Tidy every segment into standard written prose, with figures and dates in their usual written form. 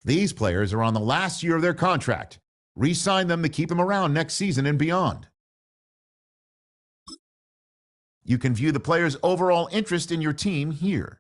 These players are on the last year of their contract. Re-sign them to keep them around next season and beyond. You can view the player's overall interest in your team here.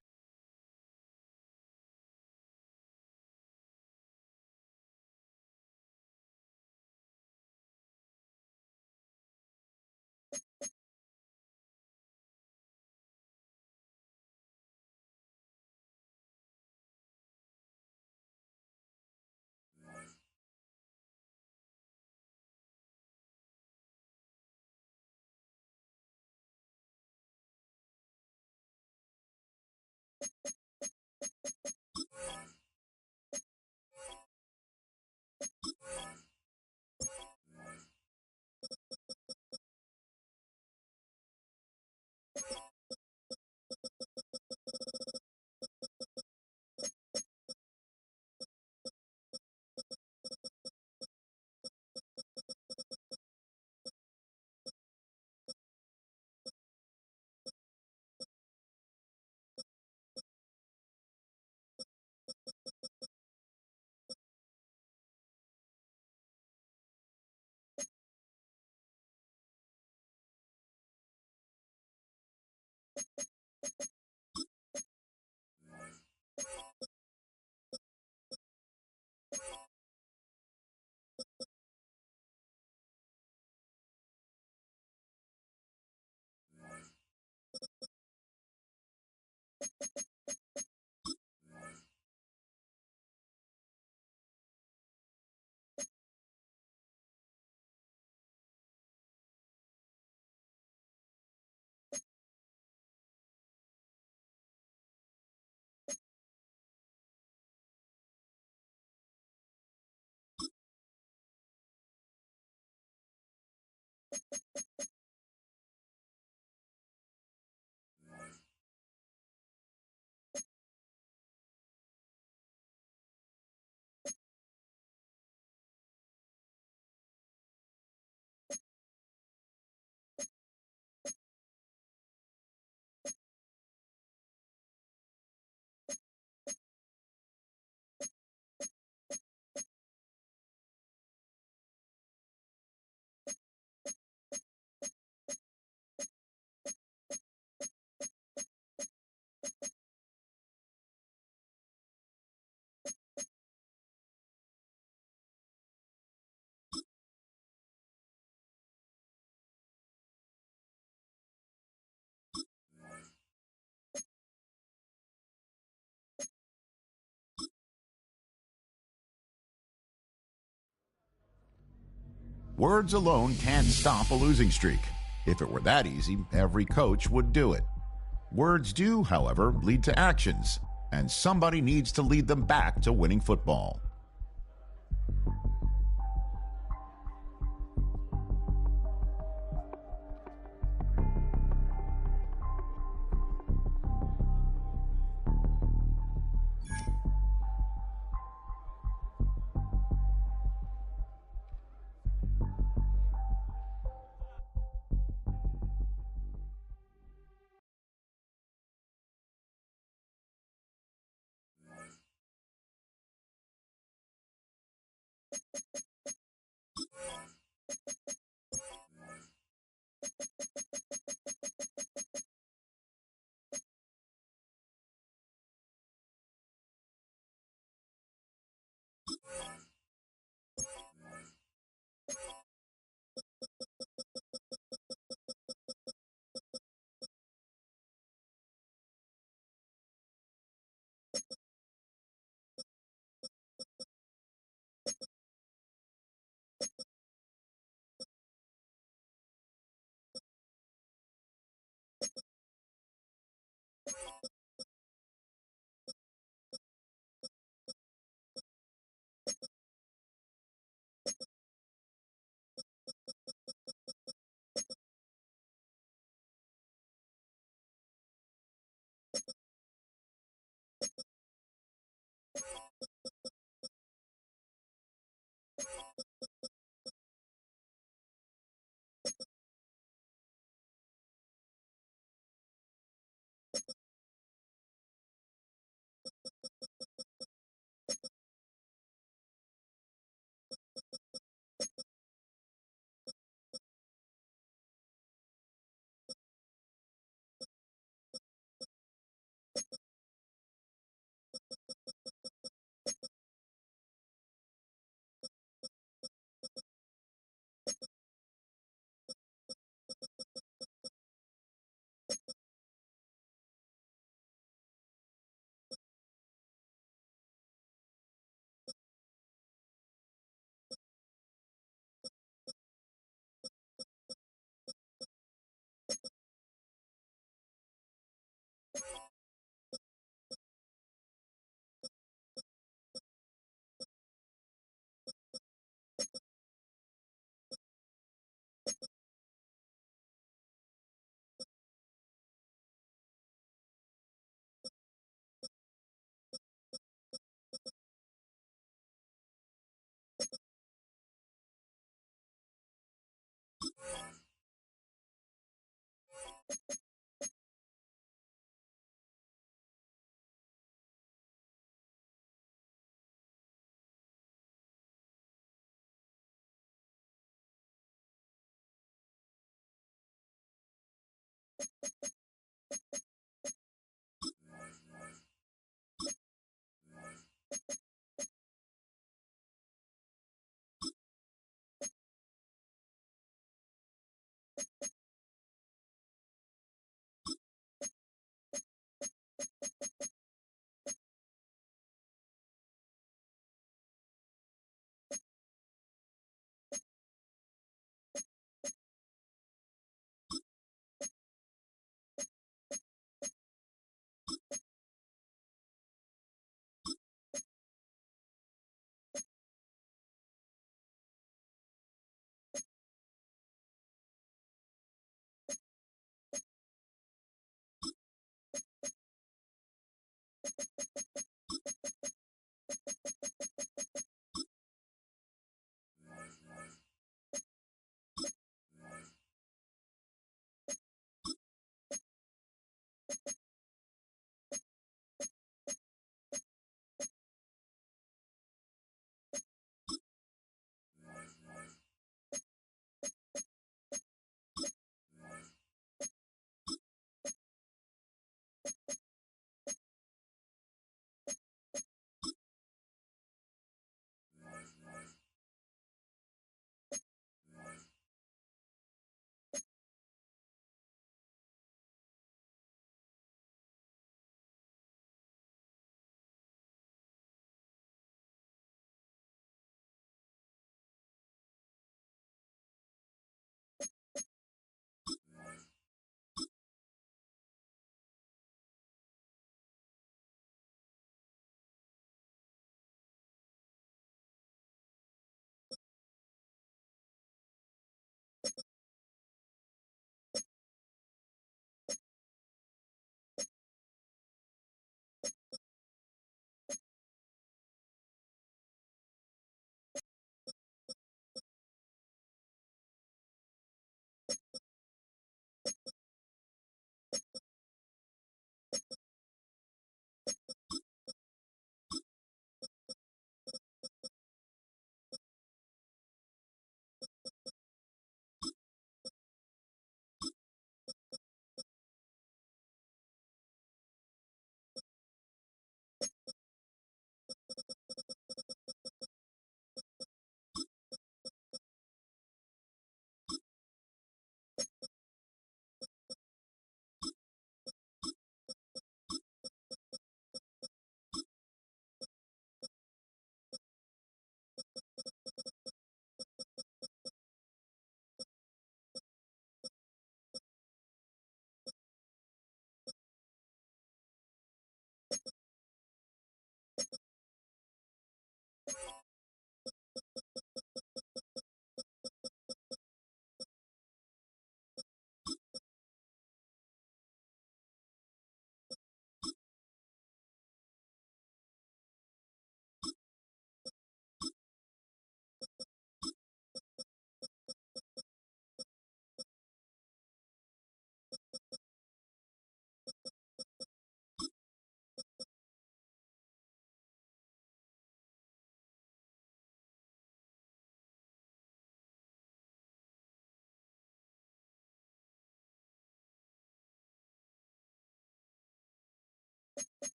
Words alone can't stop a losing streak. If it were that easy, every coach would do it. Words do, however, lead to actions, and somebody needs to lead them back to winning football.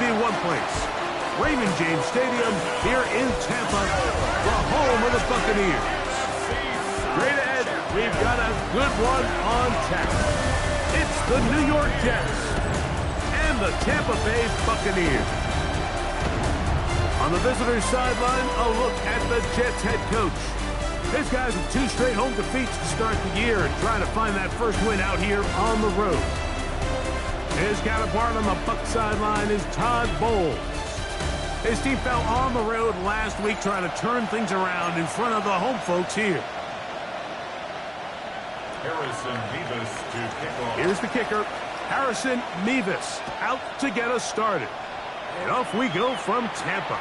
be in one place. Raymond James Stadium here in Tampa, the home of the Buccaneers. Straight ahead, we've got a good one on tap. It's the New York Jets and the Tampa Bay Buccaneers. On the visitor's sideline, a look at the Jets head coach. His guys with 2 straight home defeats to start the year and trying to find that first win out here on the road. His counterpart on the Buc sideline is Todd Bowles. His team fell on the road last week trying to turn things around in front of the home folks here. Harrison Mevis to kick off. Here's the kicker, Harrison Mevis, out to get us started. And off we go from Tampa.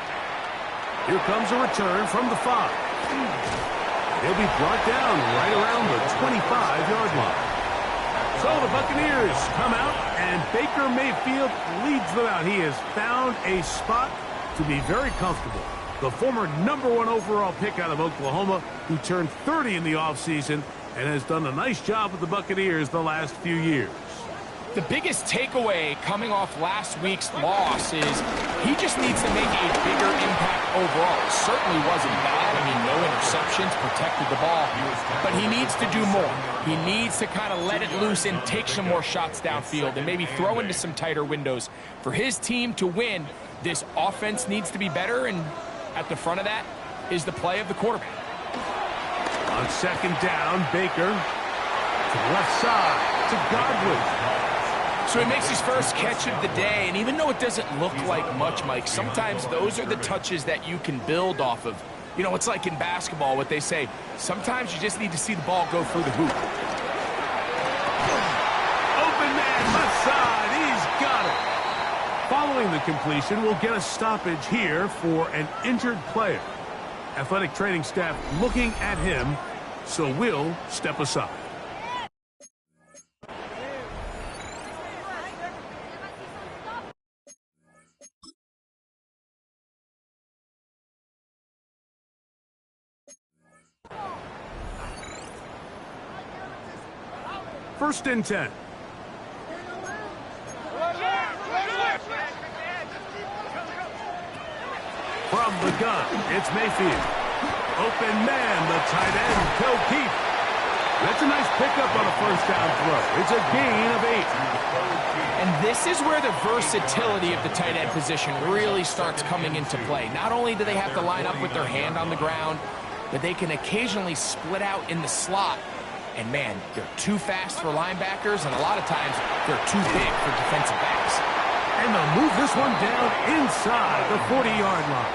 Here comes a return from the 5. He'll be brought down right around the 25-yard line. So the Buccaneers come out, and Baker Mayfield leads them out. He has found a spot to be very comfortable. The former #1 overall pick out of Oklahoma, who turned 30 in the offseason and has done a nice job with the Buccaneers the last few years. The biggest takeaway coming off last week's loss is he just needs to make a bigger impact overall. It certainly wasn't bad. I mean, no interceptions, protected the ball. But he needs to do more. He needs to kind of let it loose and take some more shots downfield and maybe throw into some tighter windows. For his team to win, this offense needs to be better, and at the front of that is the play of the quarterback. On second down, Baker to the left side to Godwin. So he makes his first catch of the day, and even though it doesn't look like much, Mike, sometimes those are the touches that you can build off of. You know, it's like in basketball, what they say, sometimes you just need to see the ball go through the hoop. Open man, left side, he's got it. Following the completion, we'll get a stoppage here for an injured player. Athletic training staff looking at him, so we'll step aside. First and 10. From the gun, it's Mayfield. Open man, the tight end, Phil Keith. That's a nice pickup on a first down throw. It's a gain of 8. And this is where the versatility of the tight end position really starts coming into play. Not only do they have to line up with their hand on the ground, but they can occasionally split out in the slot. And, man, they're too fast for linebackers, and a lot of times they're too big for defensive backs. And they'll move this one down inside the 40-yard line.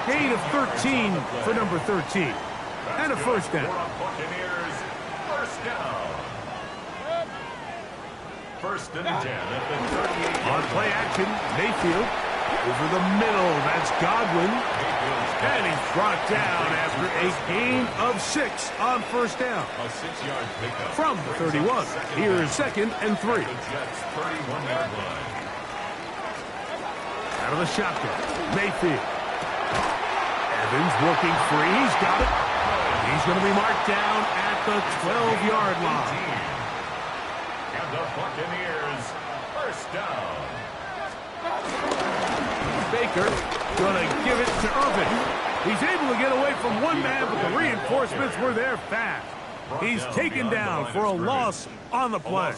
Gain of 13 for number 13. And a first down. Buccaneers, first down. First and 10 at the 38. On play action, Mayfield. Over the middle, that's Godwin. And he's brought down after a gain of 6 on first down. A 6-yard pickup. From the 31, here's second and 3. The Jets' 31-yard line. Out of the shotgun, Mayfield. Evans working free, he's got it. He's going to be marked down at the 12-yard line. And the Buccaneers, first down. Baker going to give it to Irvin. He's able to get away from one man, but the reinforcements were there fast. He's taken down for a loss on the play.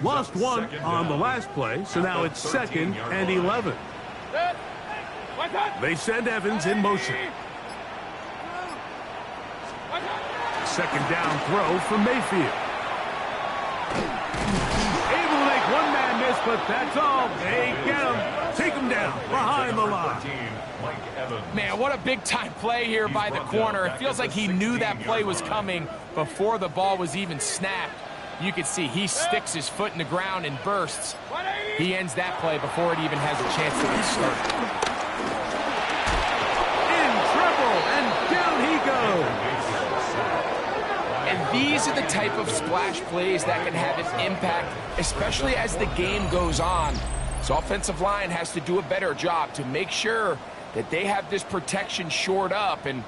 Lost 1 on the last play, so now it's second and 11. They send Evans in motion. Second down throw from Mayfield. Able to make one man miss, but that's all. They get him. Take him down behind the line. Man, what a big-time play here by the corner. It feels like he knew that play was coming before the ball was even snapped. You can see he sticks his foot in the ground and bursts. He ends that play before it even has a chance to get started. In trouble, and down he goes. And these are the type of splash plays that can have an impact, especially as the game goes on. So offensive line has to do a better job to make sure that they have this protection shored up and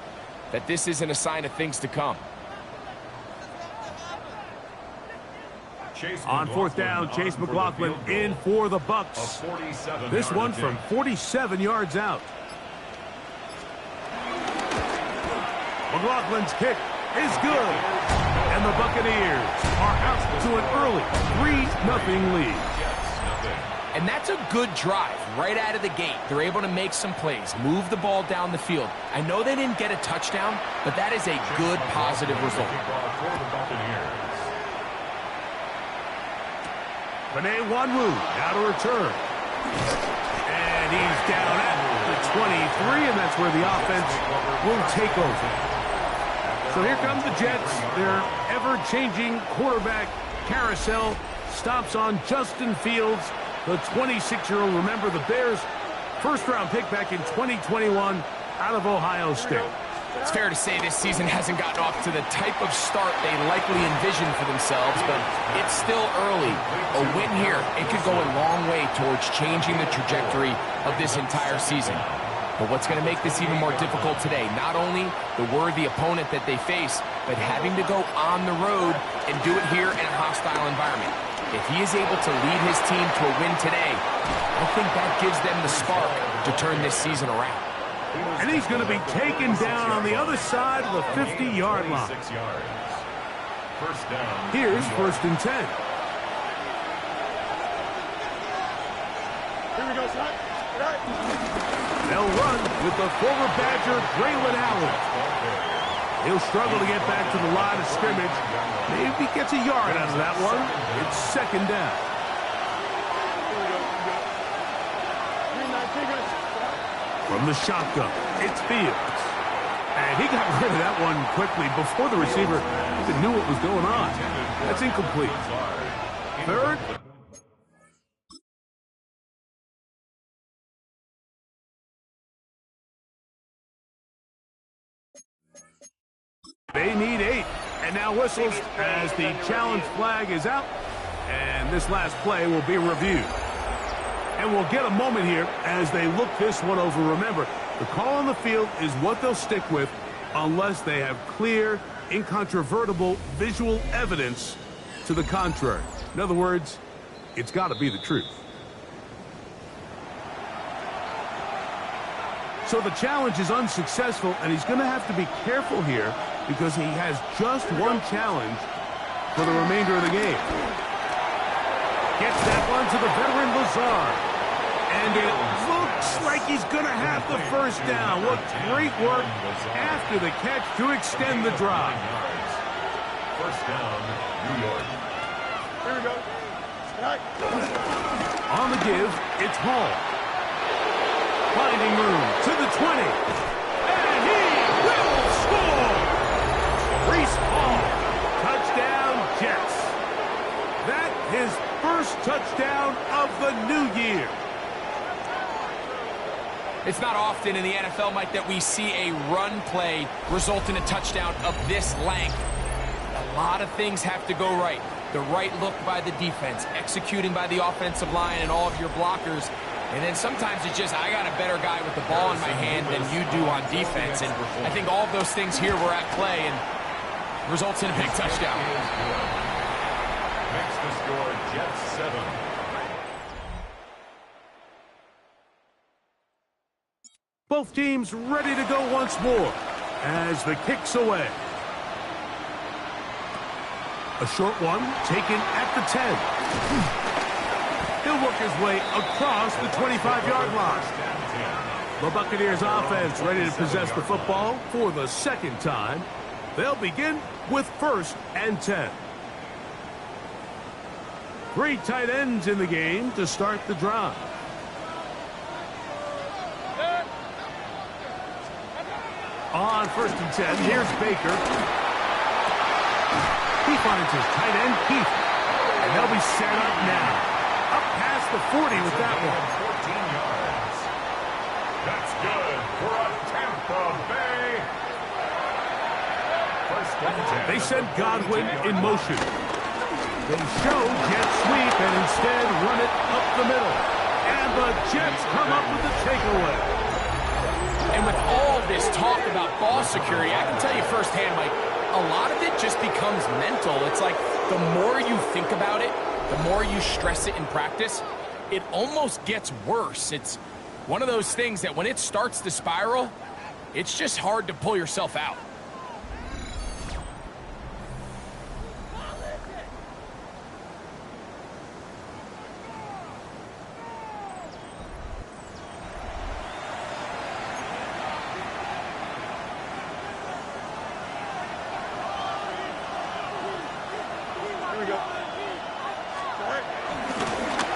that this isn't a sign of things to come. On fourth down, Chase McLaughlin in for the Bucs. This one from 47 yards out. McLaughlin's kick is good. And the Buccaneers are out to an early 3-0 lead. And that's a good drive right out of the gate. They're able to make some plays, move the ball down the field. I know they didn't get a touchdown, but that is a good, positive result. Benet Wanwu now to return. And he's down at the 23, and that's where the offense will take over. So here come the Jets. Their ever-changing quarterback carousel stops on Justin Fields, the 26-year-old. Remember, the Bears' first-round pick back in 2021 out of Ohio State. It's fair to say this season hasn't gotten off to the type of start they likely envisioned for themselves, but it's still early. A win here, it could go a long way towards changing the trajectory of this entire season. But what's going to make this even more difficult today, not only the worthy opponent that they face, but having to go on the road and do it here in a hostile environment. If he is able to lead his team to a win today, I think that gives them the spark to turn this season around. And he's going to be taken down on the other side of the 50-yard line. Here's 1st and 10. Here we go, son. They'll run with the former Badger, Braylon Allen. He'll struggle to get back to the line of scrimmage. Maybe gets a yard out of that one. It's 2nd down. From the shotgun, it's Fields. And he got rid of that one quickly before the receiver even knew what was going on. That's incomplete. 3rd. They need 8, and now whistles as the challenge flag is out, and this last play will be reviewed. And we'll get a moment here as they look this one over. Remember, the call on the field is what they'll stick with unless they have clear, incontrovertible visual evidence to the contrary. In other words, it's got to be the truth. So the challenge is unsuccessful, and he's going to have to be careful here because he has just one challenge for the remainder of the game. Gets that one to the veteran Lazard. And it looks like he's going to have the first down. What great work after the catch to extend the drive. First down, New York. Here we go. On the give, it's Hall. Finding room to the 20. And he will score! Reese Hall. Touchdown, Jets. That his first touchdown of the new year. It's not often in the NFL, Mike, that we see a run play result in a touchdown of this length. A lot of things have to go right. The right look by the defense, executing by the offensive line and all of your blockers. And then sometimes it's just, I got a better guy with the ball in my hand than you do on defense. And I think all of those things here were at play and results in a big touchdown. Makes the score Jets 7. Both teams ready to go once more as the kick's away. A short one taken at the 10. He'll work his way across the 25-yard line. The Buccaneers offense ready to possess the football for the 2nd time. They'll begin with 1st and 10. 3 tight ends in the game to start the drive. On 1st and 10, here's Baker. He finds his tight end, Keith. And they'll be set up now. Up past the 40 with that one. 14 yards. That's good for a Tampa Bay. First and 10. They send Godwin in motion. They show jet sweep and instead run it up the middle. And the Jets come up with the takeaway. And with all this talk about ball security, I can tell you firsthand, Mike, a lot of it just becomes mental. It's like the more you think about it, the more you stress it in practice, it almost gets worse. It's one of those things that when it starts to spiral, it's just hard to pull yourself out.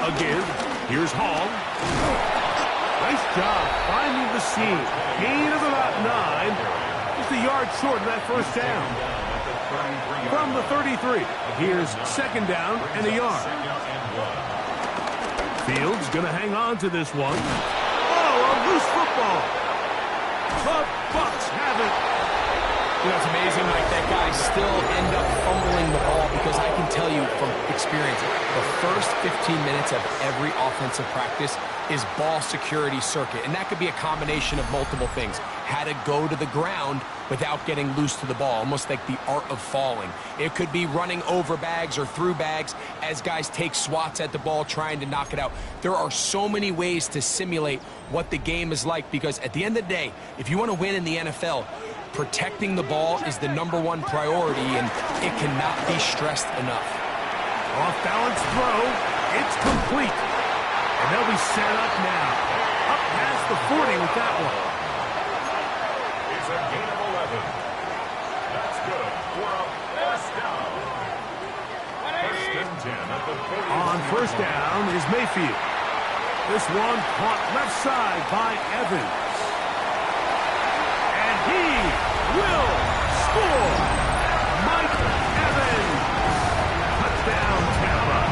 Again, here's Hall. Nice job finding the seam. Gain of about 9. Just a yard short of that first down. From the 33, here's second down and a yard. Fields going to hang on to this one. Oh, a loose football. The Bucs have it. You know, it's amazing, Mike, that guys still end up fumbling the ball because I can tell you from experience, the first 15 minutes of every offensive practice is ball security circuit, and that could be a combination of multiple things. How to go to the ground without getting loose to the ball, almost like the art of falling. It could be running over bags or through bags as guys take swats at the ball trying to knock it out. There are so many ways to simulate what the game is like because at the end of the day, if you want to win in the NFL, protecting the ball is the #1 priority, and it cannot be stressed enough. Off-balance throw. It's complete. And they'll be set up now. Up past the 40 with that one. It's a gain of 11. That's good for a first down. First and 10 at the 40. On first down is Mayfield. This one caught left side by Evans. And he will score. Mike Evans. Touchdown, Tampa.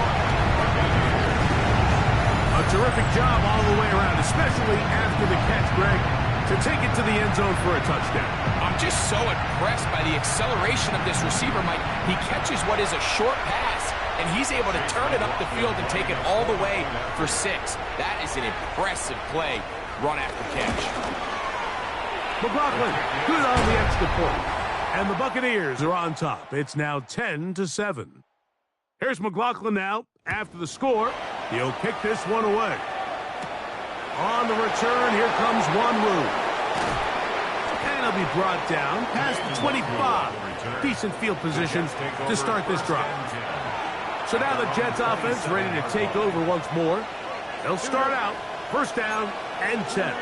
A terrific job all the way around, especially after the catch, Greg, to take it to the end zone for a touchdown. I'm just so impressed by the acceleration of this receiver, Mike. He catches what is a short pass, and he's able to turn it up the field and take it all the way for 6. That is an impressive play, run after catch. McLaughlin, good on the extra point. And the Buccaneers are on top. It's now 10-7. Here's McLaughlin now. After the score, he'll kick this one away. On the return, here comes Wanwu. And he'll be brought down past the 25. Decent field position to start this drive. So now the Jets offense ready to take over once more. They'll start out first down and 10.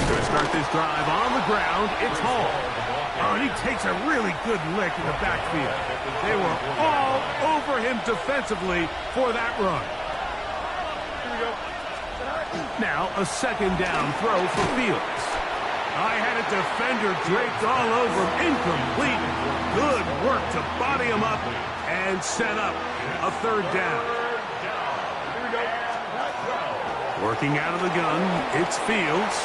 Going to start this drive on the ground. It's Hall. Oh, and he takes a really good lick in the backfield. They were all over him defensively for that run. Now a second down throw for Fields. I had a defender draped all over him. Incomplete. Good work to body him up and set up a third down. Working out of the gun, it's Fields.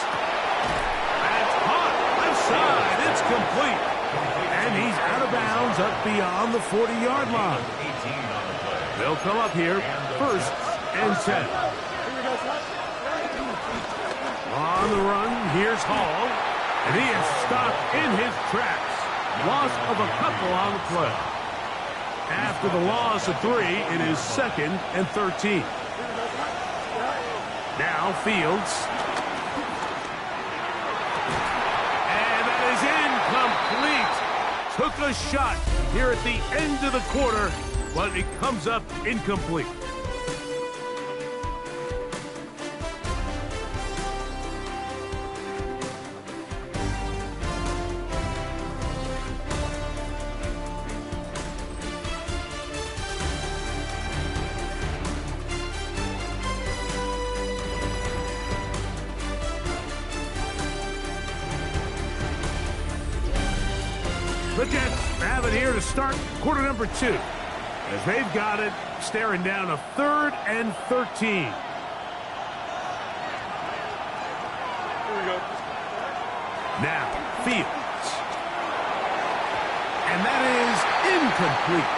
That's hot. Left side. It's complete. And he's out of bounds up beyond the 40-yard line. They'll come up here first and 10. On the run, here's Hall. And he is stopped in his tracks. Loss of a couple on the play. After the loss of 3, it is second and 13. Now Fields. And that is incomplete. Took a shot here at the end of the quarter, but it comes up incomplete. The Jets have it here to start quarter number 2. As they've got it, staring down a 3rd and 13. Here we go. Now, Fields. And that is incomplete.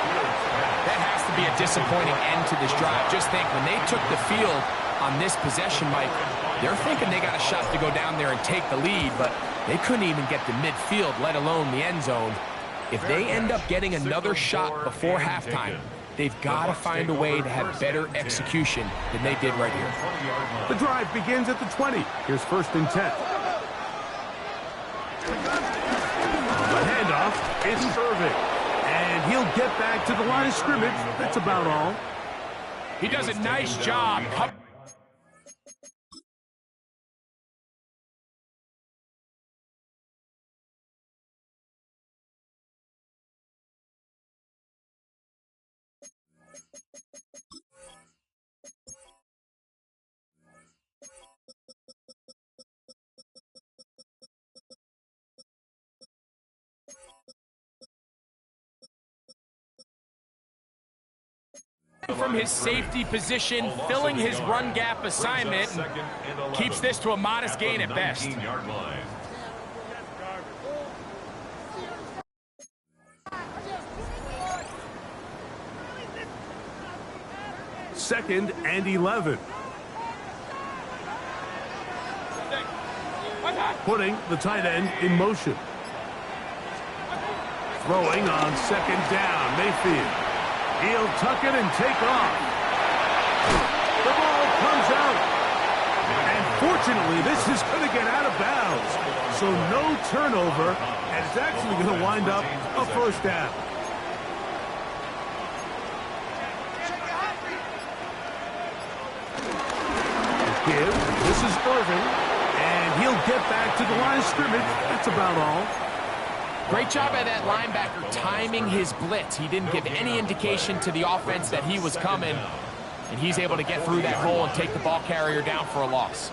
That has to be a disappointing end to this drive. Just think, when they took the field, On this possession, Mike, they're thinking they got a shot to go down there and take the lead, but they couldn't even get to midfield, let alone the end zone. If they end up getting another shot before halftime, they've got to find a way to have better execution than they did right here. The drive begins at the 20. Here's 1st and 10. The handoff is Irving. And he'll get back to the line of scrimmage. That's about all. He does a nice job. From his safety position, filling his run gap assignment, and keeps this to a modest gain at best. Second and 11. Putting the tight end in motion. Throwing on 2nd down, Mayfield. He'll tuck it and take off. The ball comes out. And fortunately, this is going to get out of bounds. So no turnover, and it's actually going to wind up a 1st down. This is Irving, and he'll get back to the line of scrimmage. That's about all. Great job by that linebacker timing his blitz. He didn't give any indication to the offense that he was coming, and he's able to get through that hole and take the ball carrier down for a loss.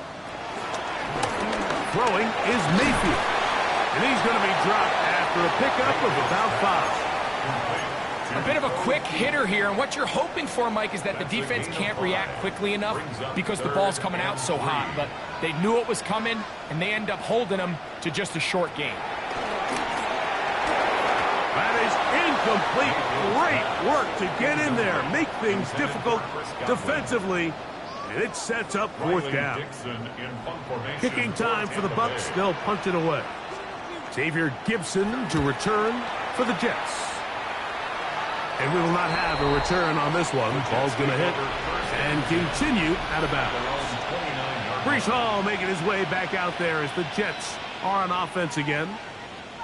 Throwing is Mayfield, and he's going to be dropped after a pickup of about 5. A bit of a quick hitter here, and what you're hoping for, Mike, is that the defense can't react quickly enough because the ball's coming out so hot. But they knew it was coming, and they end up holding them to just a short gain. That is incomplete. Great work to get in there, make things difficult defensively, and it sets up 4th down. Kicking time for the Bucs. They'll punt it away. Xavier Gibson to return for the Jets. And we will not have a return on this one. Ball's going to hit and continue out of bounds. Breece Hall making his way back out there as the Jets are on offense again.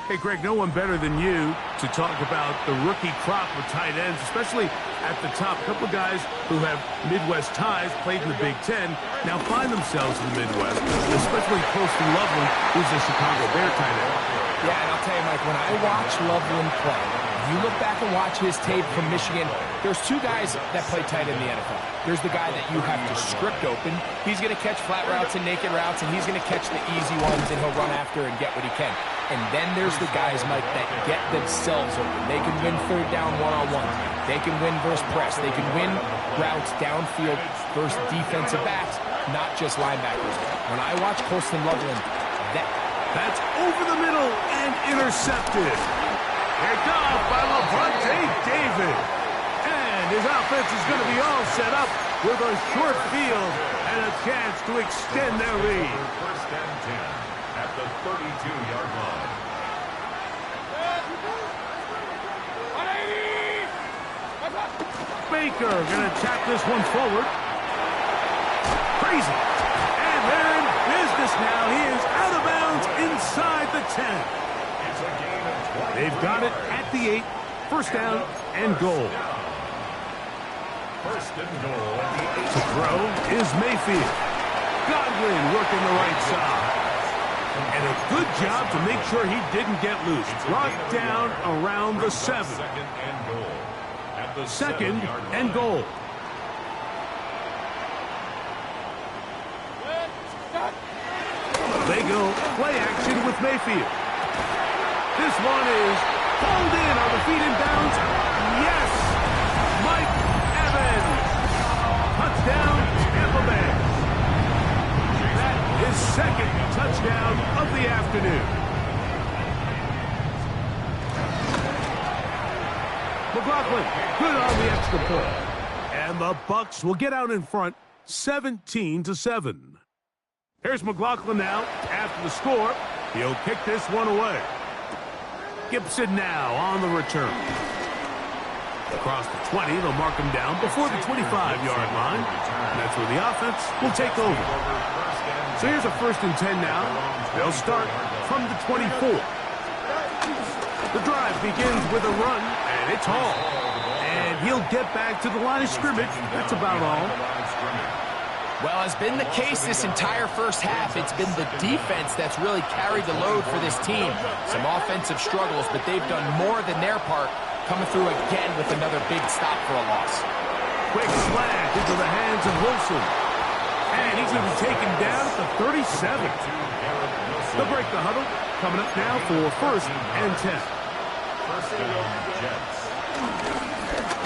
Hey, Greg, no one better than you to talk about the rookie crop of tight ends, especially at the top. A couple of guys who have Midwest ties, played in the Big Ten, now find themselves in the Midwest, especially Colston Loveland, who's a Chicago Bear tight end. Yeah, and I'll tell you, Mike, when I watch Loveland play, you look back and watch his tape from Michigan, there's 2 guys that play tight in the NFL. There's the guy that you have to script open. He's going to catch flat routes and naked routes, and he's going to catch the easy ones, and he'll run after and get what he can. And then there's the guys, Mike, that get themselves open. They can win 3rd down one-on-one. They can win versus press. They can win routes downfield versus defensive backs, not just linebackers. When I watch Colston Loveland, that's over the middle and intercepted. Picked off by Levante David. And his offense is going to be all set up with a short field and a chance to extend their lead. 1st and 10 at the 32-yard line. Baker going to tap this one forward. Crazy. And they're in business now. He is out of bounds inside the 10. They've got it at the 8. 1st down and goal. 1st and goal at the 8. To throw is Mayfield. Godwin working the right side. And a good job to make sure he didn't get loose. Brought down around the 7. 2nd and goal. At the 2nd and goal. They go play action with Mayfield. This one is pulled in on the feet and bounds. Yes! Mike Evans. Touchdown, Tampa Bay. That is 2nd touchdown of the afternoon. McLaughlin, good on the extra point. And the Bucs will get out in front, 17-7. Here's McLaughlin now after the score. He'll kick this one away. Gibson now on the return. Across the 20, they'll mark him down before the 25-yard line. And that's where the offense will take over. So here's a 1st and 10 now. They'll start from the 24. The drive begins with a run, and it's Hall. And he'll get back to the line of scrimmage. That's about all. Well, as been the case this entire first half, it's been the defense that's really carried the load for this team. Some offensive struggles, but they've done more than their part, coming through again with another big stop for a loss. Quick slash into the hands of Wilson. And he's going to be taken down at the 37. They'll break the huddle. Coming up now for 1st and 10.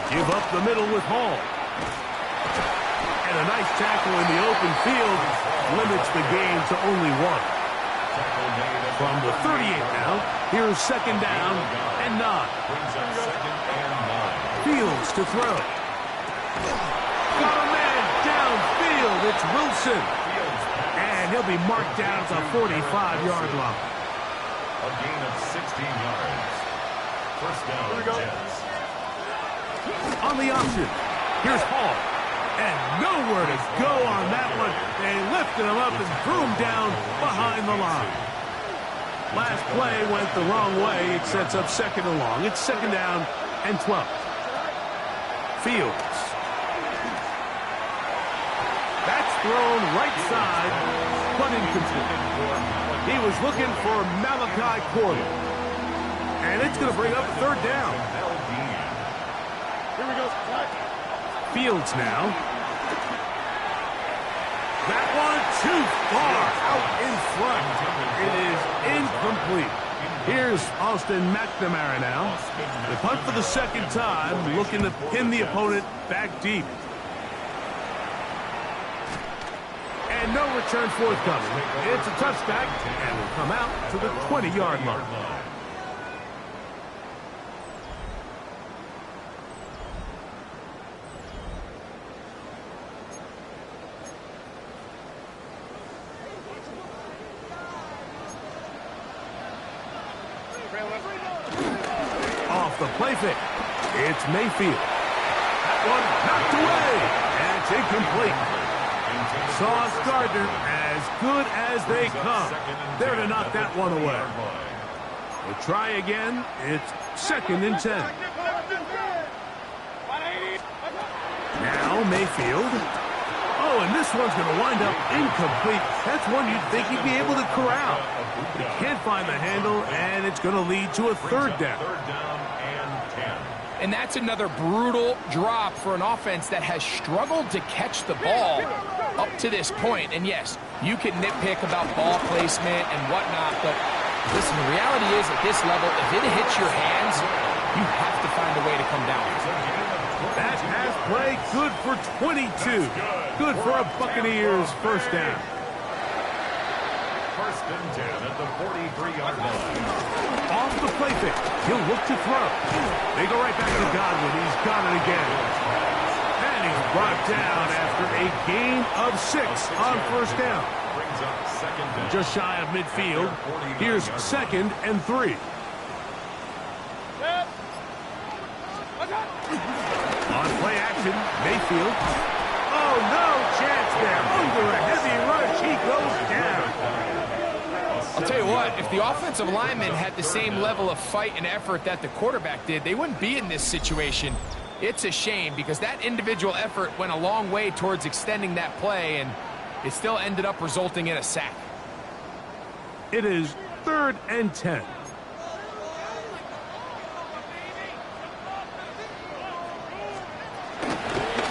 Give up the middle with Hall. And a nice tackle in the open field limits the game to only 1. From the 38 now, here's 2nd down and 9. Fields to throw. Got a man downfield. It's Wilson. And he'll be marked down at the 45-yard line. A gain of 16 yards. 1st down, Jets. On the option, here's Hall. And nowhere to go on that one. They lifted him up and threw him down behind the line. Last play went the wrong way. It sets up 2nd and long. It's 2nd down and 12. Fields. That's thrown right side, but incomplete. He was looking for Malachi Corley. And it's going to bring up 3rd down. Here we go. Fields now. That one too far out in front. It is incomplete. Here's Austin McNamara now. The punt for the 2nd time, looking to pin the opponent back deep. And no return forthcoming. It's a touchback, and will come out to the 20-yard line. Off the play fake. It's Mayfield. That one knocked away. And it's incomplete. Sauce Gardner, as good as they come. There to knock that one away. We'll try again. It's 2nd and 10. Now Mayfield. Oh, and this one's going to wind up incomplete. That's one you'd think he'd be able to corral. He can't find the handle, and it's going to lead to a 3rd down. 3rd down and 10. And that's another brutal drop for an offense that has struggled to catch the ball up to this point. And yes, you can nitpick about ball placement and whatnot, but listen, the reality is at this level, if it hits your hands, you have to find a way to come down. That pass play good for 22. Good for a Buccaneers 1st down. 1st and 10 at the 43-yard line. Off the play fake. He'll look to throw. They go right back to Godwin. He's got it again. And he's brought down after a gain of 6 on 1st down. Brings up 2nd down. Just shy of midfield. Here's 2nd and 3. On play action, Mayfield. Oh, no chance there. Under a heavy rush, he goes down. I'll tell you what, if the offensive linemen had the same level of fight and effort that the quarterback did, they wouldn't be in this situation. It's a shame because that individual effort went a long way towards extending that play, and it still ended up resulting in a sack. It is 3rd and 10.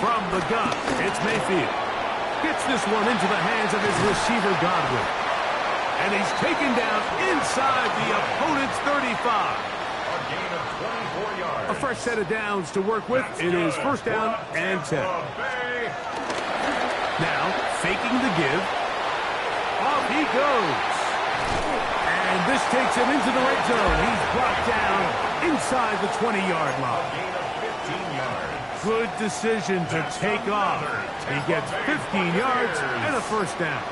From the gun, it's Mayfield. Gets this one into the hands of his receiver, Godwin. And he's taken down inside the opponent's 35. A gain of 24 yards. A fresh set of downs to work with. It is 1st down and 10. Now, faking the give. Off he goes. And this takes him into the red zone. He's brought down inside the 20-yard line. A gain of 15 yards. good decision to take off. He gets 15 yards and a first down.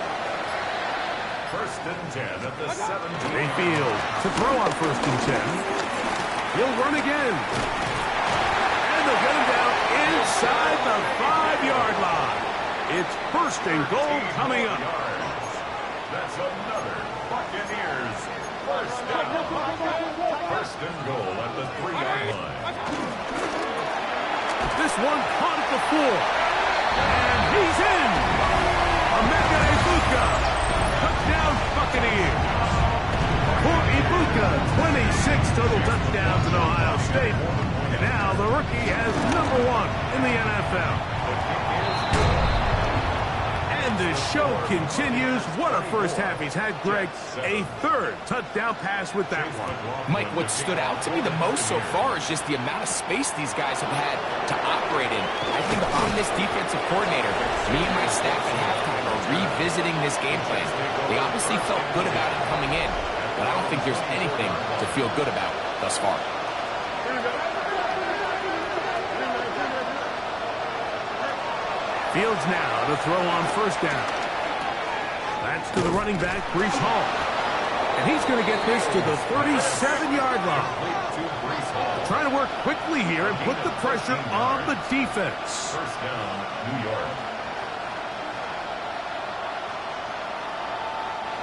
First and 10 at the 17. Mayfield to throw on first and 10. He'll run again. And they'll get him down inside the 5-yard line. It's first and goal coming up. That's another Buccaneers first down. First and goal at the 3-yard line. This one caught at the 4. And he's in. Ibuka. Touchdown Buccaneers. For Ibuka, 26 total touchdowns in Ohio State. And now the rookie has number 1 in the NFL. And the show continues. What a first half he's had, Greg. A third touchdown pass with that one. Mike, what stood out to me the most so far is just the amount of space these guys have had to operate in. I think I'm this defensive coordinator. Me and my staff at halftime are revisiting this game plan. They obviously felt good about it coming in, but I don't think there's anything to feel good about thus far. Fields now to throw on first down. That's to the running back, Breece Hall. And he's going to get this to the 37-yard line. Trying to work quickly here and put the pressure on the defense. First down, New York.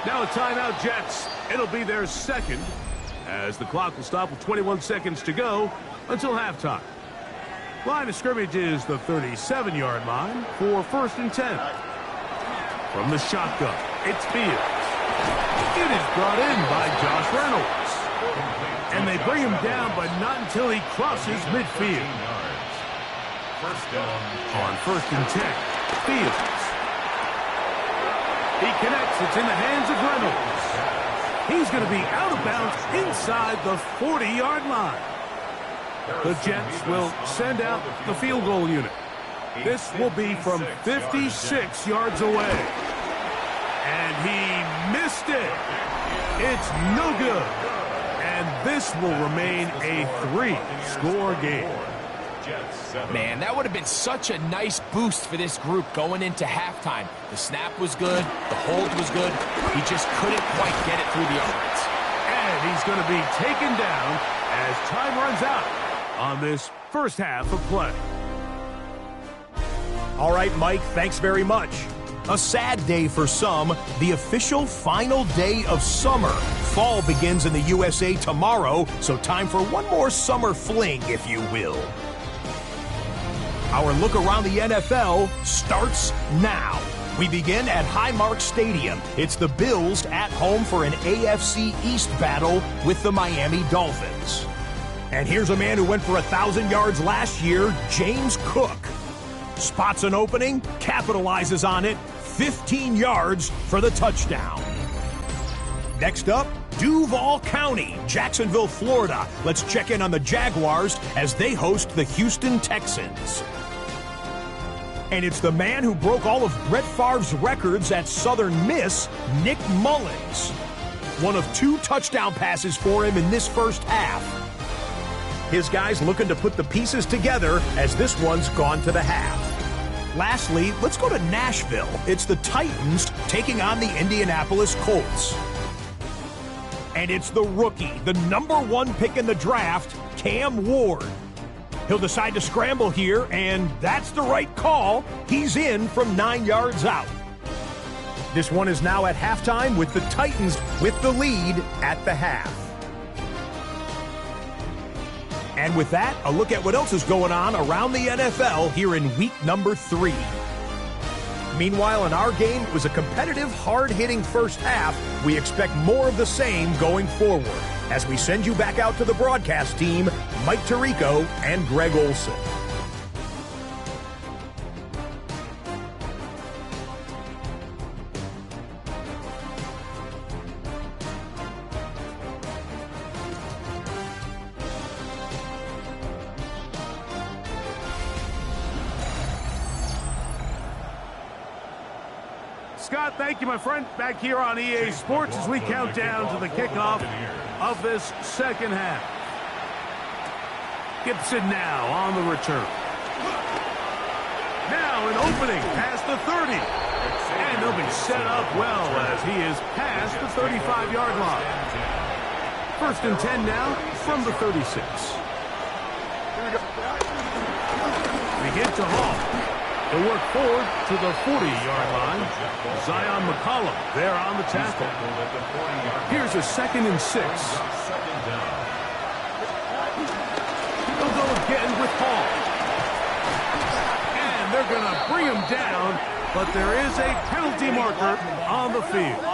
Now a timeout, Jets. It'll be their second, as the clock will stop with 21 seconds to go until halftime. Line of scrimmage is the 37-yard line for first and 10. From the shotgun, it's Fields. It is brought in by Josh Reynolds. And they bring him down, but not until he crosses midfield. First down. On first and 10, Fields. He connects. It's in the hands of Reynolds. He's going to be out of bounds inside the 40-yard line. The Jets will send out the field goal unit. This will be from 56 yards away. And he missed it. It's no good. And this will remain a 3-score game. Man, that would have been such a nice boost for this group going into halftime. The snap was good. The hold was good. He just couldn't quite get it through the uprights. And he's going to be taken down as time runs out on this first half of play. All right, Mike, thanks very much. A sad day for some, the official final day of summer. Fall begins in the USA tomorrow, so time for one more summer fling, if you will. Our look around the NFL starts now. We begin at Highmark Stadium. It's the Bills at home for an AFC East battle with the Miami Dolphins. And here's a man who went for 1,000 yards last year, James Cook. Spots an opening, capitalizes on it, 15 yards for the touchdown. Next up, Duval County, Jacksonville, Florida. Let's check in on the Jaguars as they host the Houston Texans. And it's the man who broke all of Brett Favre's records at Southern Miss, Nick Mullins. One of 2 touchdown passes for him in this first half. His guys looking to put the pieces together as this one's gone to the half. Lastly, let's go to Nashville. It's the Titans taking on the Indianapolis Colts. And it's the rookie, the number 1 pick in the draft, Cam Ward. He'll decide to scramble here, and that's the right call. He's in from 9 yards out. This one is now at halftime with the Titans with the lead at the half. And with that, a look at what else is going on around the NFL here in week number 3. Meanwhile, in our game, it was a competitive, hard-hitting first half. We expect more of the same going forward. As we send you back out to the broadcast team, Mike Tirico and Greg Olson. Scott, thank you, my friend. Back here on EA Sports as we count down to the kickoff of this second half. Gibson now on the return. an opening past the 30. And they'll be set up well as he is past the 35-yard line. First and 10 now from the 36. We get to Hall. He'll work forward to the 40-yard line. Zion McCollum there on the tackle. Here's a 2nd and 6. He'll go again with Hall. And they're going to bring him down, but there is a penalty marker on the field.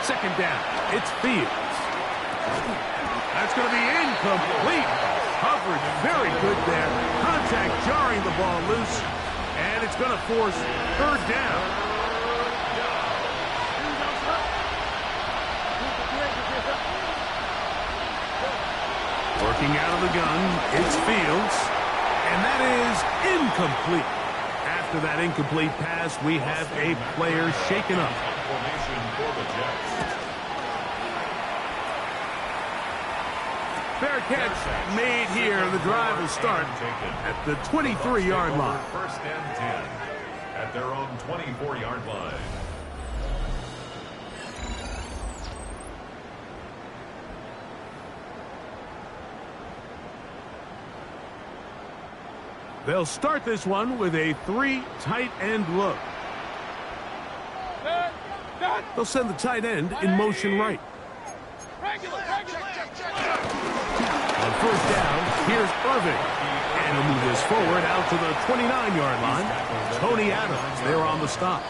Second down, it's Fields. That's going to be incomplete. Coverage very good there. Contact jarring the ball loose, and it's going to force 3rd down. Working out of the gun, it's Fields, and that is incomplete. After that incomplete pass, we have a player shaken up. Fair catch made here. The drive will start at the 23-yard line. First and 10 at their own 24-yard line. They'll start this one with a 3 tight end look. They'll send the tight end in motion right. On first down, here's Irving. And he'll move this forward out to the 29-yard line. Tony Adams there on the stop.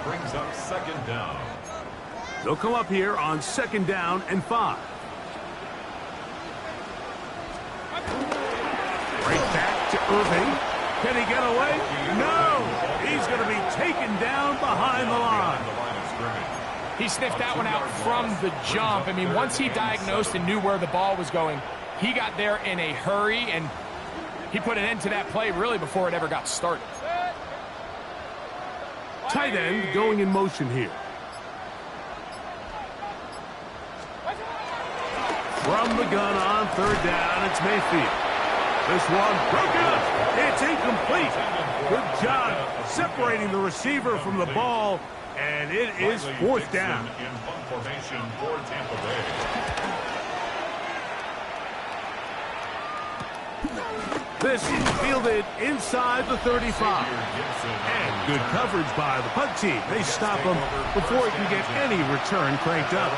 Brings up 2nd down. They'll come up here on 2nd down and 5. Right back to Irving. Can he get away? No! He's going to be taken down behind the line. He sniffed that one out from the jump. I mean, once he diagnosed and knew where the ball was going, he got there in a hurry, and he put an end to that play really before it ever got started. Tight end going in motion here. From the gun on 3rd down, it's Mayfield. This one broken up. It's incomplete. Good job separating the receiver from the ball, and it is 4th down. In punt formation for Tampa Bay. This fielded inside the 35. And good coverage by the punt team. They stop him before he can get any return cranked up.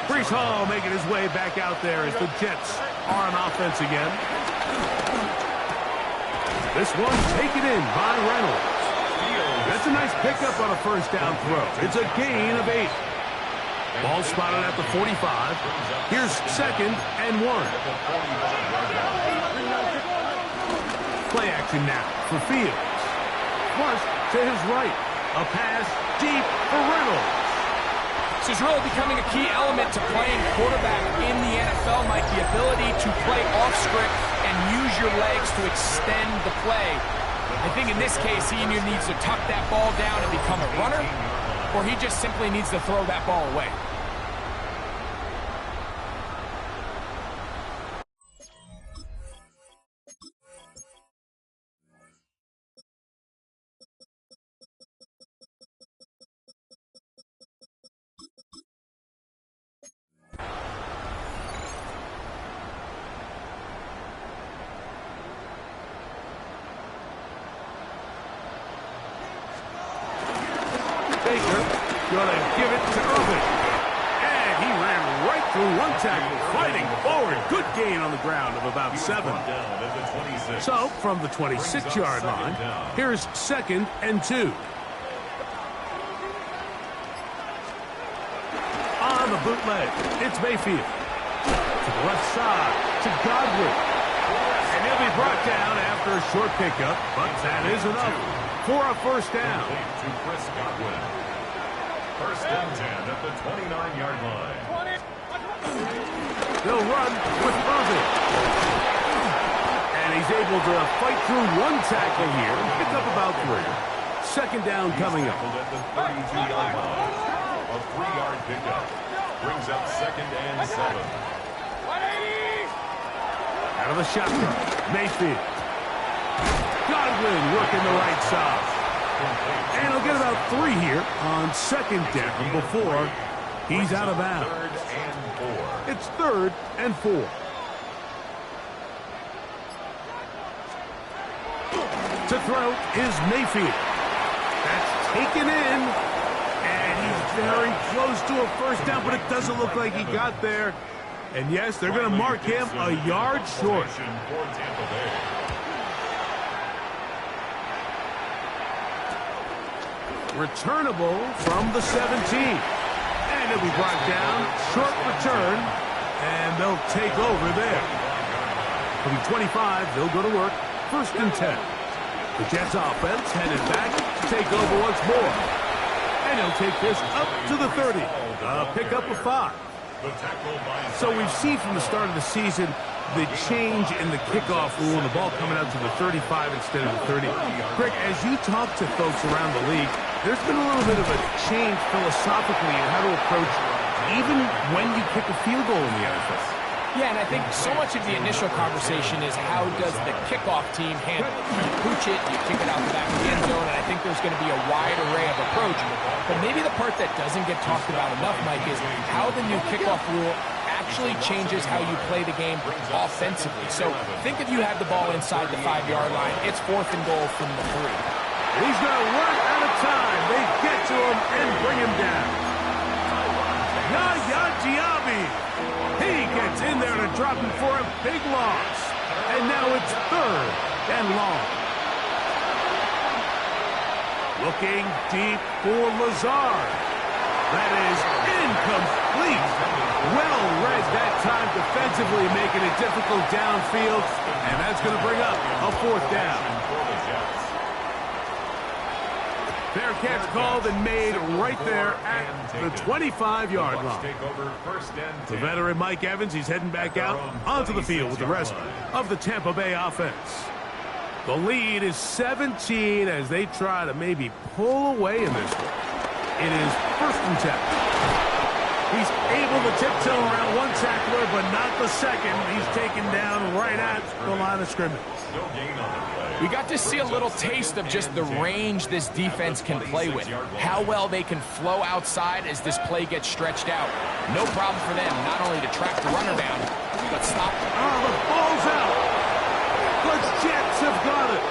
Breece Hall making his way back out there as the Jets are on offense again. This one taken in by Reynolds. That's a nice pickup on a first down throw. It's a gain of 8. Ball spotted at the 45. Here's 2nd and 1. Play action now for Fields. Flush to his right. A pass deep for Reynolds. This is really becoming a key element to playing quarterback in the NFL, Mike, the ability to play off script and use your legs to extend the play. I think in this case, he either needs to tuck that ball down and become a runner, or he just simply needs to throw that ball away. Baker gonna give it to Irving. And he ran right through one tackle, fighting forward. Good gain on the ground of about 7. So, from the 26-yard line, here's 2nd and 2. On the bootleg, it's Mayfield. To the left side, to Godwin. And he'll be brought down after a short pickup, but that is enough for a first down. To Chris Godwin. First and 10 at the 29-yard line. They'll run with Irving. And he's able to fight through one tackle here, pick up about 3. second down coming up. At the 32-yard line. A 3-yard pickup. Brings up 2nd and 7. Out of the shotgun. Mayfield. Godwin working the right side. And he'll get about 3 here on 2nd down before he's out of bounds. 3rd and 4. It's 3rd and 4. To throw is Mayfield. That's taken in. And he's very close to a first down, but it doesn't look like he got there. And yes, they're going to mark him a yard short. For Tampa Bay. Returnable from the 17. And it'll be brought down. Short return. And they'll take over there. From 25, they'll go to work. 1st and 10. The Jets offense headed back to take over once more. And he'll take this up to the 30. Pick up a 5. So we've seen from the start of the season the change in the kickoff rule and the ball coming out to the 35 instead of the 30. Greg, as you talk to folks around the league, there's been a little bit of a change philosophically in how to approach even when you kick a field goal in the NFL. Yeah, and I think so much of the initial conversation is how does the kickoff team handle it? You pooch it, you kick it out the back of the end zone, and I think there's going to be a wide array of approach. But maybe the part that doesn't get talked about enough, Mike, is how the new kickoff rule actually changes how you play the game offensively. So think if you have the ball inside the 5-yard line, it's 4th and goal from the 3. He's going to run out of time. They get to him and bring him down. Yaya Diaby. He gets in there to drop him for a big loss. And now it's 3rd and long. Looking deep for Lazard. That is incomplete. Well read that time defensively, making it difficult downfield. And that's going to bring up a 4th down. Fair catch called and made right there at the 25-yard line. The veteran Mike Evans, he's heading back out onto the field with the rest of the Tampa Bay offense. The lead is 17 as they try to maybe pull away in this one. It is 1st and 10. He's able to tiptoe around one tackler, but not the second. He's taken down right at the line of scrimmage. We got to see a little taste of just the range this defense can play with. How well they can flow outside as this play gets stretched out. No problem for them, not only to track the runner down, but stop. Oh, the ball's out. The Jets have got it.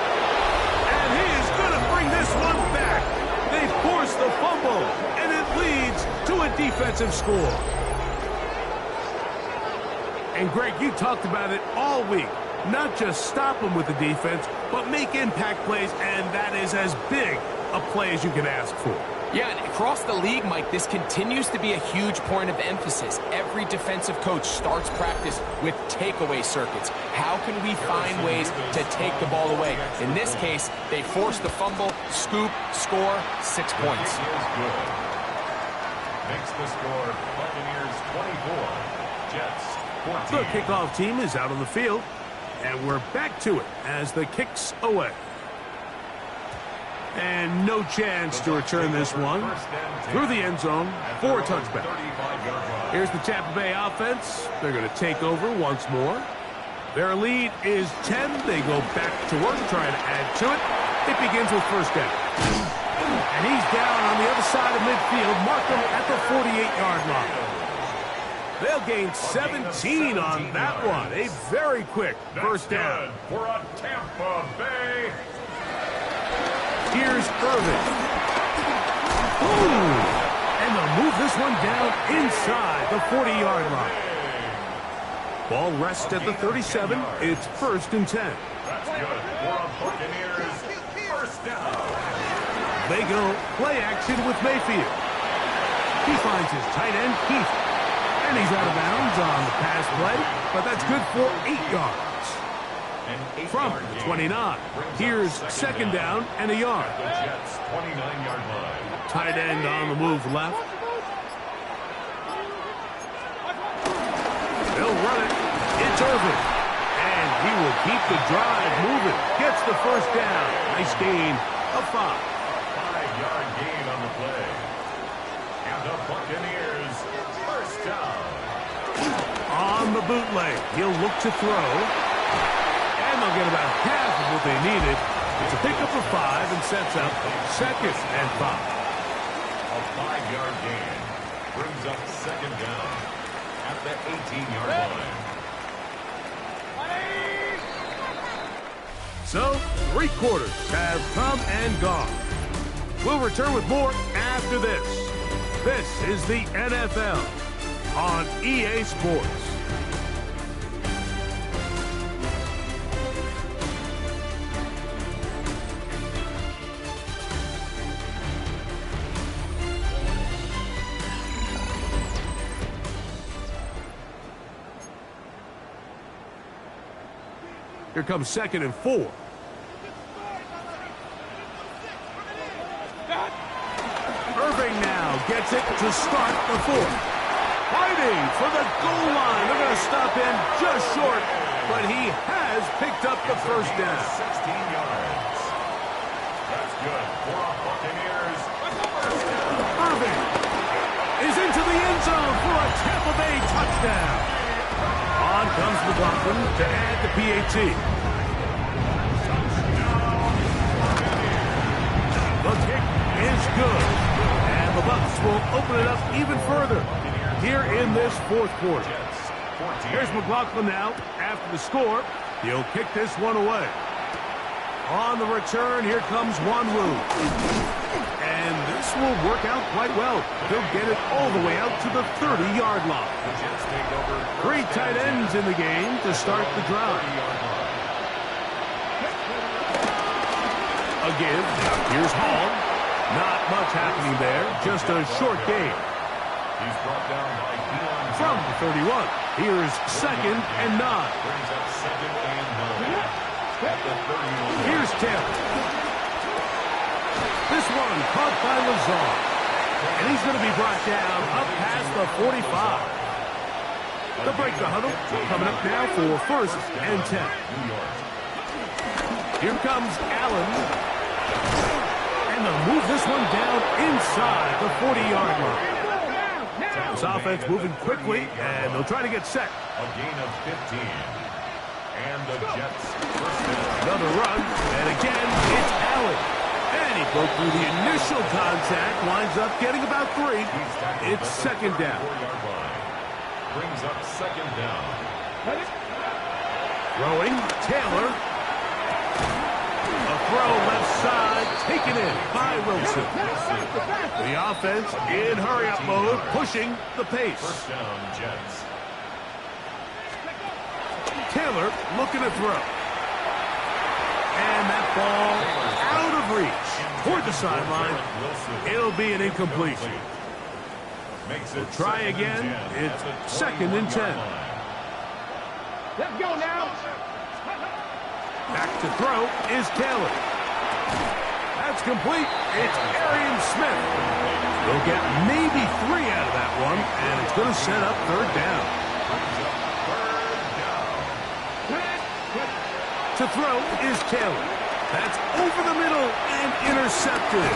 And he is going to bring this one back. They force the fumble, and it leads to a defensive score. And Greg, you talked about it all week. Not just stop them with the defense, but make impact plays, and that is as big a play as you can ask for. Yeah, and across the league, Mike, this continues to be a huge point of emphasis. Every defensive coach starts practice with takeaway circuits. How can we find ways to take the ball away? In this case, they force the fumble, scoop, score, 6 points. Makes the score Buccaneers 24, Jets 14. The kickoff team is out on the field, and we're back to it as the kick's away. And no chance to return this one through the end zone for a touchback. Here's the Tampa Bay offense. They're going to take over once more. Their lead is 10. They go back to work, trying to add to it. It begins with 1st down. And he's down on the other side of midfield. Mark him at the 48-yard line. They'll gain 17 on that one. A very quick 1st down. For a Tampa Bay. Here's Irvin. Ooh! And they'll move this one down inside the 40-yard line. Ball rests at the 37. It's 1st and 10. That's good for a Buccaneers 1st down. They go play action with Mayfield. He finds his tight end, Keith. And he's out of bounds on the pass play, but that's good for 8 yards. From the 29, here's 2nd down and a yard. The Jets 29-yard line. Tight end on the move left. They'll run it. It's Irvin. And he will keep the drive moving. Gets the 1st down. Nice gain of 5. from the bootleg. He'll look to throw. And they'll get about half of what they needed. It's a pickup of 5 and sets up 2nd and 5. A 5-yard gain brings up 2nd down at the 18-yard line. So, 3 quarters have come and gone. We'll return with more after this. This is the NFL on EA Sports. Here comes 2nd and 4. Irving now gets it to start the 4th. Fighting for the goal line. They're going to stop him just short, but he has picked up the first down. 16 yards. That's good for our Buccaneers. Irving is into the end zone for a Tampa Bay touchdown. On comes McLaughlin to add the PAT. The kick is good. And the Bucs will open it up even further here in this 4th quarter. Here's McLaughlin now after the score. He'll kick this one away. On the return, here comes Wanwu. And this will work out quite well. He'll get it all the way out to the 30-yard line. 3 tight ends in the game to start the drive. Again, here's Hall. Not much happening there. Just a short gain. He's brought down by Dion From the 31. Here's 2nd and 9. brings up 2nd and 9 at the 31. Here's Taylor. This one caught by Lazar. And he's going to be brought down up past the 45. They'll break the huddle. Coming up now for 1st and 10. Here comes Allen. And they'll move this one down inside the 40-yard line. This offense moving quickly, and they'll try to get set. A gain of 15. And the Jets first down. Another run, and again, it's Allen. And he broke through the initial contact, winds up getting about 3. It's 2nd down. 4-yard line. Brings up 2nd down. Throwing, Taylor. A throw left side, taken in by Wilson. The offense in hurry-up mode, pushing the pace. First down, Jets. Taylor looking to throw. And that ball out of reach toward the sideline. It'll be an incompletion. Makes it Try 2nd and again. 10 It's at the 2nd and 10. 21-yard line. Let's go now. Back to throw is Taylor. That's complete. It's Arian Smith. They'll get maybe 3 out of that one, and it's going to set up 3rd down. To throw is Taylor. That's over the middle and intercepted.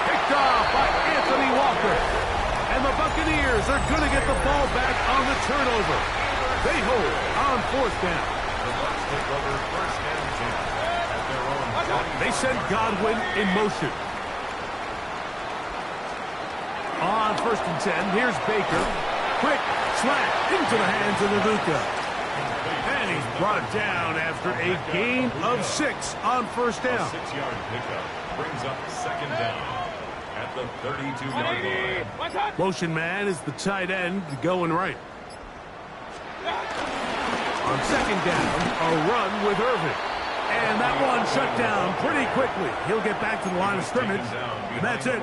Picked off by Anthony Walker. And the Buccaneers are going to get the ball back on the turnover. They hold on 4th down. The Bucs take over 1st and 10 at their own 20. They send Godwin in motion. On 1st and 10, here's Baker. Quick slant into the hands of Ibuka. And he's brought down after a gain of 6 on 1st A down. 6-yard pickup brings up 2nd down at the 32-yard line. Motion man is the tight end going right. On 2nd down, a run with Irving. And that one shut down pretty quickly. He'll get back to the line of scrimmage. And that's it.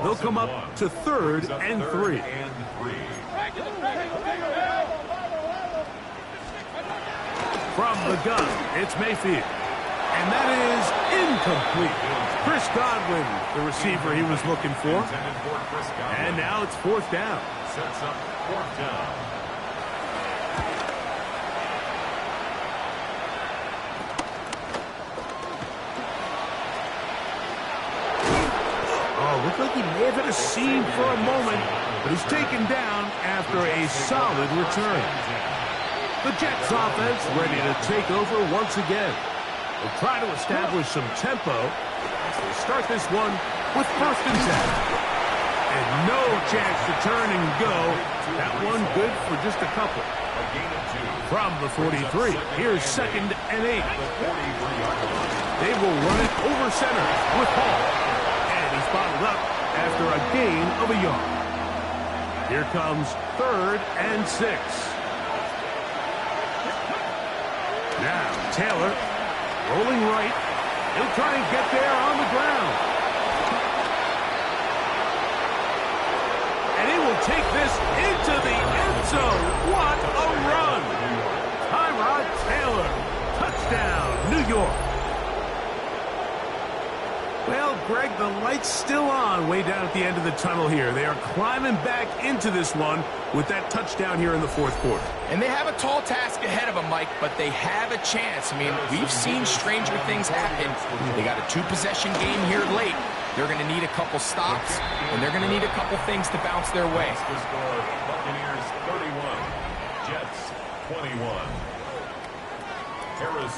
They'll come up to 3rd and 3. From the gun, it's Mayfield. And that is incomplete. Chris Godwin, the receiver he was looking for. And now it's 4th down. Sets up 4th down. Looked like he may have hit a seam for a moment, but he's taken down after a solid return. The Jets offense ready to take over once again. They'll try to establish some tempo as they start this one with 1st and 10. And no chance to turn and go. That one good for just a couple. From the 43, here's 2nd and 8. They will run it over center with Hall. And he's bottled up after a gain of a yard. Here comes 3rd and 6. Now Taylor rolling right. He'll try and get there on the ground. And he will take this into the end zone. What a run! Tyrod Taylor. Touchdown, New York. Well, Greg, the light's still on way down at the end of the tunnel here. They are climbing back into this one with that touchdown here in the 4th quarter. And they have a tall task ahead of them, Mike, but they have a chance. I mean, we've seen stranger things happen. They got a 2-possession game here late. They're going to need a couple stops, and they're going to need a couple things to bounce their way. The score, Buccaneers 31, Jets 21.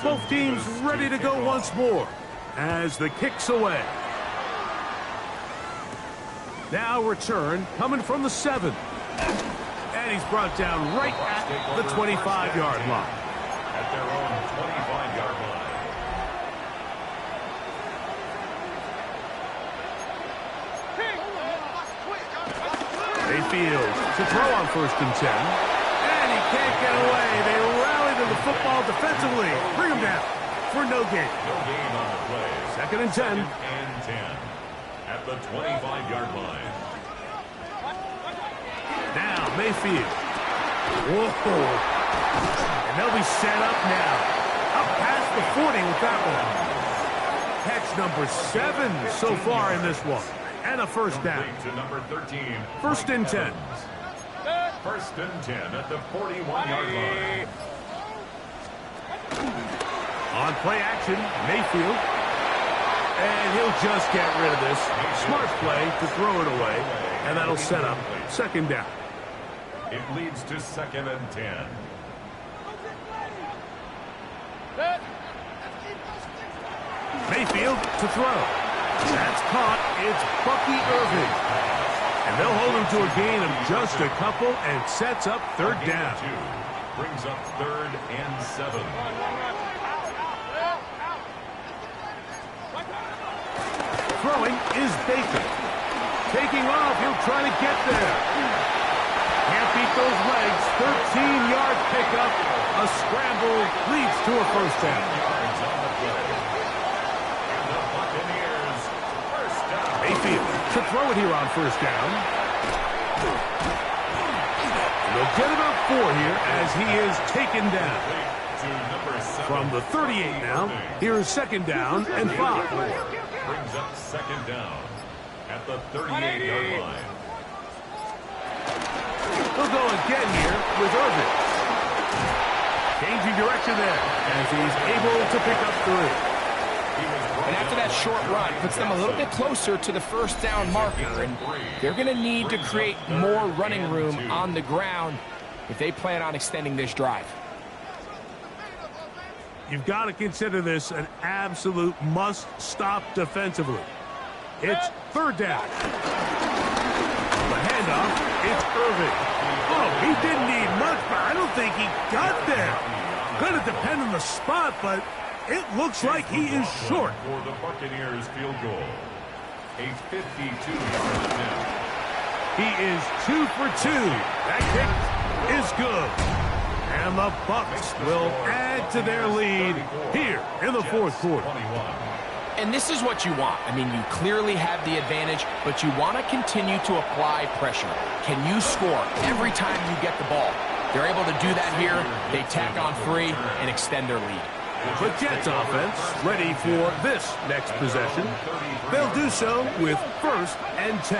Both teams ready to go once more as the kick's away. Now return coming from the 7. And he's brought down right at the 25-yard line. At their own 25-yard line. Mayfield to throw on 1st and 10. And he can't get away. They rally to the football defensively. Bring him down for no gain. No gain on the play. 2nd and 10. 2nd and 10 at the 25-yard line. Now Mayfield. Whoa. And they'll be set up now. Up past the 40 with that one. Catch number 7 so far in this one. And a 1st down. To number 13. 1st and 10. 1st and 10 at the 41-yard line. On play action, Mayfield. And he'll just get rid of this. Smart play to throw it away. And that'll set up 2nd down. It leads to 2nd and 10. Mayfield to throw. That's caught. It's Bucky Irving. And they'll hold him to a gain of just a couple and sets up 3rd down. 2 brings up 3rd and 7. Throwing is Baker. Taking off, he'll try to get there. Can't beat those legs. 13-yard pickup. A scramble leads to a 1st down. Yards on the play. And the Buccaneers 1st down. Mayfield to throw it here on 1st down. They'll get about 4 here as he is taken down. To number 7. From the 38 now, here's 2nd down and 5. Brings up 2nd down at the 38-yard line. He'll go again here with Irving. Changing direction there as he's able to pick up 3. And after that short run, puts them a little bit closer to the 1st down marker. And they're going to need to create more running room on the ground if they plan on extending this drive. You've got to consider this an absolute must-stop defensively. It's 3rd down. The handoff, it's Irving. Oh, he didn't need much, but I don't think he got there. Going to depend on the spot, but it looks like he is short. For the Buccaneers field goal. A 52-yard attempt. He is 2 for 2. That kick is good. And the Bucs will add to their lead here in the 4th quarter. And this is what you want. I mean, you clearly have the advantage, but you want to continue to apply pressure. Can you score every time you get the ball? They're able to do that here. They tack on 3 and extend their lead. The Jets offense ready for this next possession. They'll do so with 1st and 10.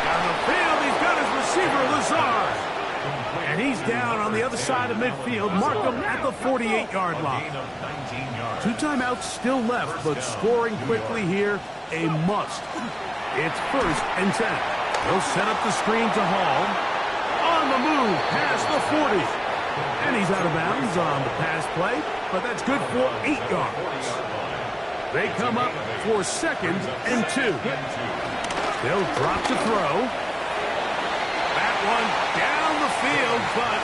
Down the field, he's got his receiver, Lazard. And he's down on the other side of midfield. Mark him at the 48-yard line. 2 timeouts still left, but scoring quickly here, a must. It's 1st and 10. They'll set up the screen to Hall. On the move, past the 40. And he's out of bounds on the pass play, but that's good for 8 yards. They come up for 2nd and 2. They'll drop to throw. That one down the field, but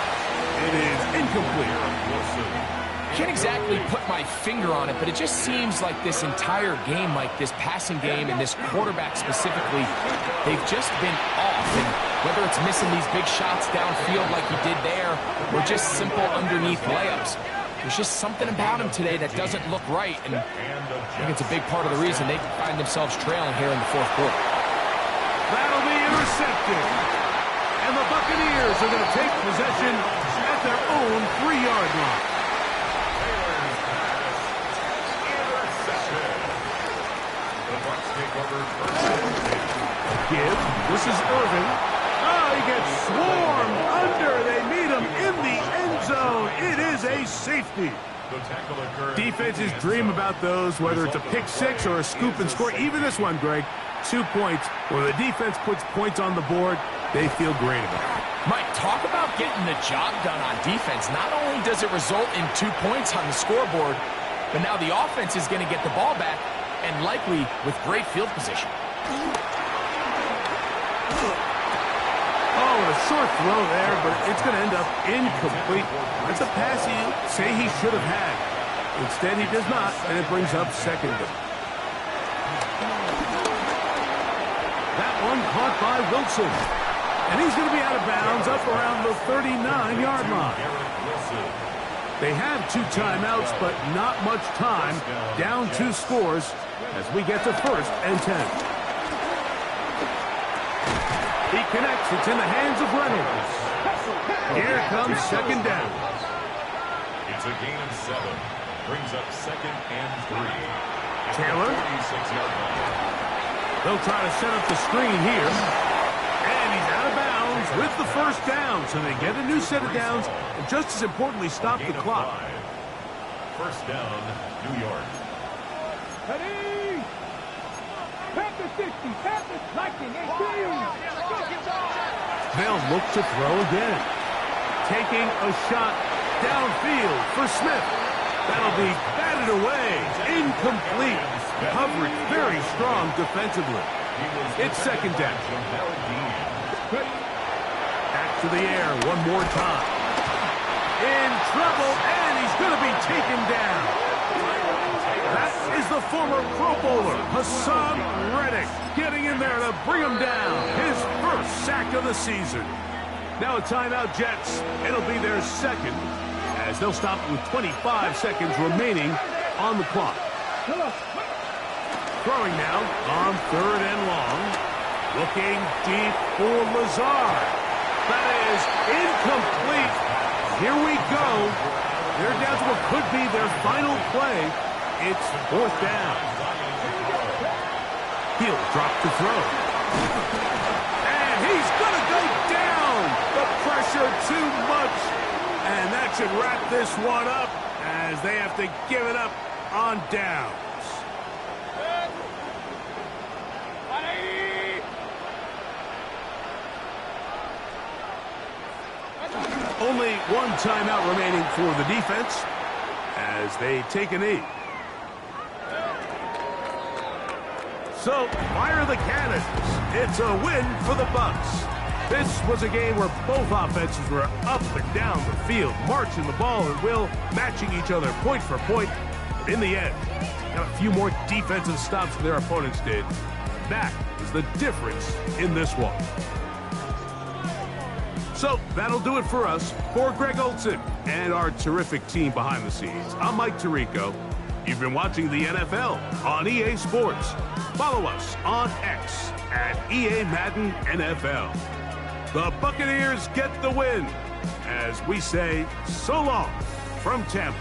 it is incomplete. Can't exactly put my finger on it, but it just seems like this entire game, like this passing game and this quarterback specifically, they've just been off. And whether it's missing these big shots downfield like he did there or just simple underneath layups, there's just something about him today that doesn't look right. And I think it's a big part of the reason they find themselves trailing here in the 4th quarter. That'll be intercepted. And the Buccaneers are going to take possession at their own 3-yard line. Gibbs, this is Irving. Oh, he gets swarmed under. They meet him in the end zone. It is a safety. Defenses dream about those, whether it's a pick 6 or a scoop and score. Even this one, Greg, 2 points. Where the defense puts points on the board, they feel great about it. Mike, talk about getting the job done on defense. Not only does it result in 2 points on the scoreboard, but now the offense is going to get the ball back, and likely with great field position. Oh, a short throw there, but it's going to end up incomplete. That's a pass he say he should have had. Instead, he does not, and it brings up 2nd down. That one caught by Wilson. And he's going to be out of bounds up around the 39-yard line. They have 2 timeouts, but not much time. Down 2 scores as we get to 1st and 10. He connects. It's in the hands of Reynolds. Here comes 2nd down. It's a gain of 7. Brings up 2nd and 3. Taylor. 36-yard line. They'll try to set up the screen here. And he's out of bounds with the 1st down. So they get a new set of downs. And just as importantly, stop the clock. 1st down, New York. Ready? Panther 60, Panther Lightning 18. They'll look to throw again. Taking a shot downfield for Smith. That'll be batted away. Incomplete. Coverage very strong defensively. It's 2nd down. Back to the air one more time. In trouble, and he's going to be taken down. That is the former Pro Bowler, Hassan Reddick, getting in there to bring him down. His 1st sack of the season. Now a timeout, Jets. It'll be their 2nd, as they'll stop with 25 seconds remaining on the clock. Throwing now on 3rd and long. Looking deep for Lazard. That is incomplete. Here we go. They're down to what could be their final play. It's 4th down. He'll drop to throw. And he's going to go down. The pressure too much. And that should wrap this one up as they have to give it up on downs. Only 1 timeout remaining for the defense as they take a knee. So, fire the cannons. It's a win for the Bucs. This was a game where both offenses were up and down the field, marching the ball at will, matching each other point for point. But in the end, got a few more defensive stops than their opponents did. That is the difference in this one. So, that'll do it for us. For Greg Olson and our terrific team behind the scenes, I'm Mike Tirico. You've been watching the NFL on EA Sports. Follow us on X at EA Madden NFL. The Buccaneers get the win as we say so long from Tampa.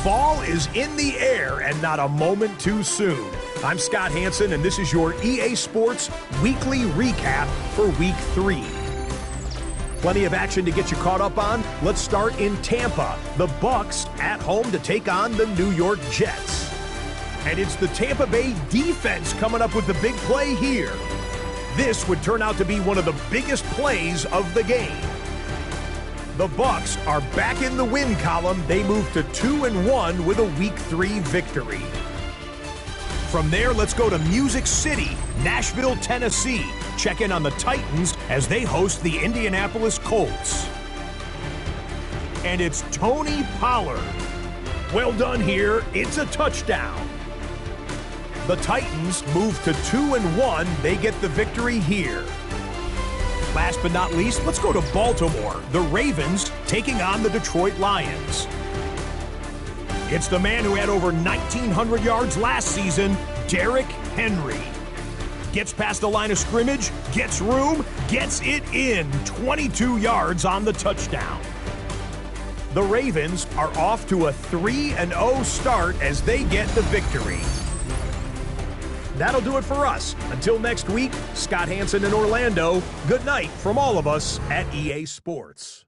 Fall is in the air and not a moment too soon. I'm Scott Hansen, and this is your EA Sports Weekly Recap for Week 3. Plenty of action to get you caught up on. Let's start in Tampa. The Bucs at home to take on the New York Jets. And it's the Tampa Bay defense coming up with the big play here. This would turn out to be one of the biggest plays of the game. The Bucs are back in the win column. They move to 2-1 with a Week 3 victory. From there, let's go to Music City, Nashville, Tennessee. Check in on the Titans as they host the Indianapolis Colts. And it's Tony Pollard. Well done here. It's a touchdown. The Titans move to 2-1. They get the victory here. Last but not least, let's go to Baltimore. The Ravens taking on the Detroit Lions. It's the man who had over 1,900 yards last season, Derrick Henry. Gets past the line of scrimmage, gets room, gets it in. 22 yards on the touchdown. The Ravens are off to a 3-0 start as they get the victory. That'll do it for us. Until next week, Scott Hansen in Orlando, good night from all of us at EA Sports.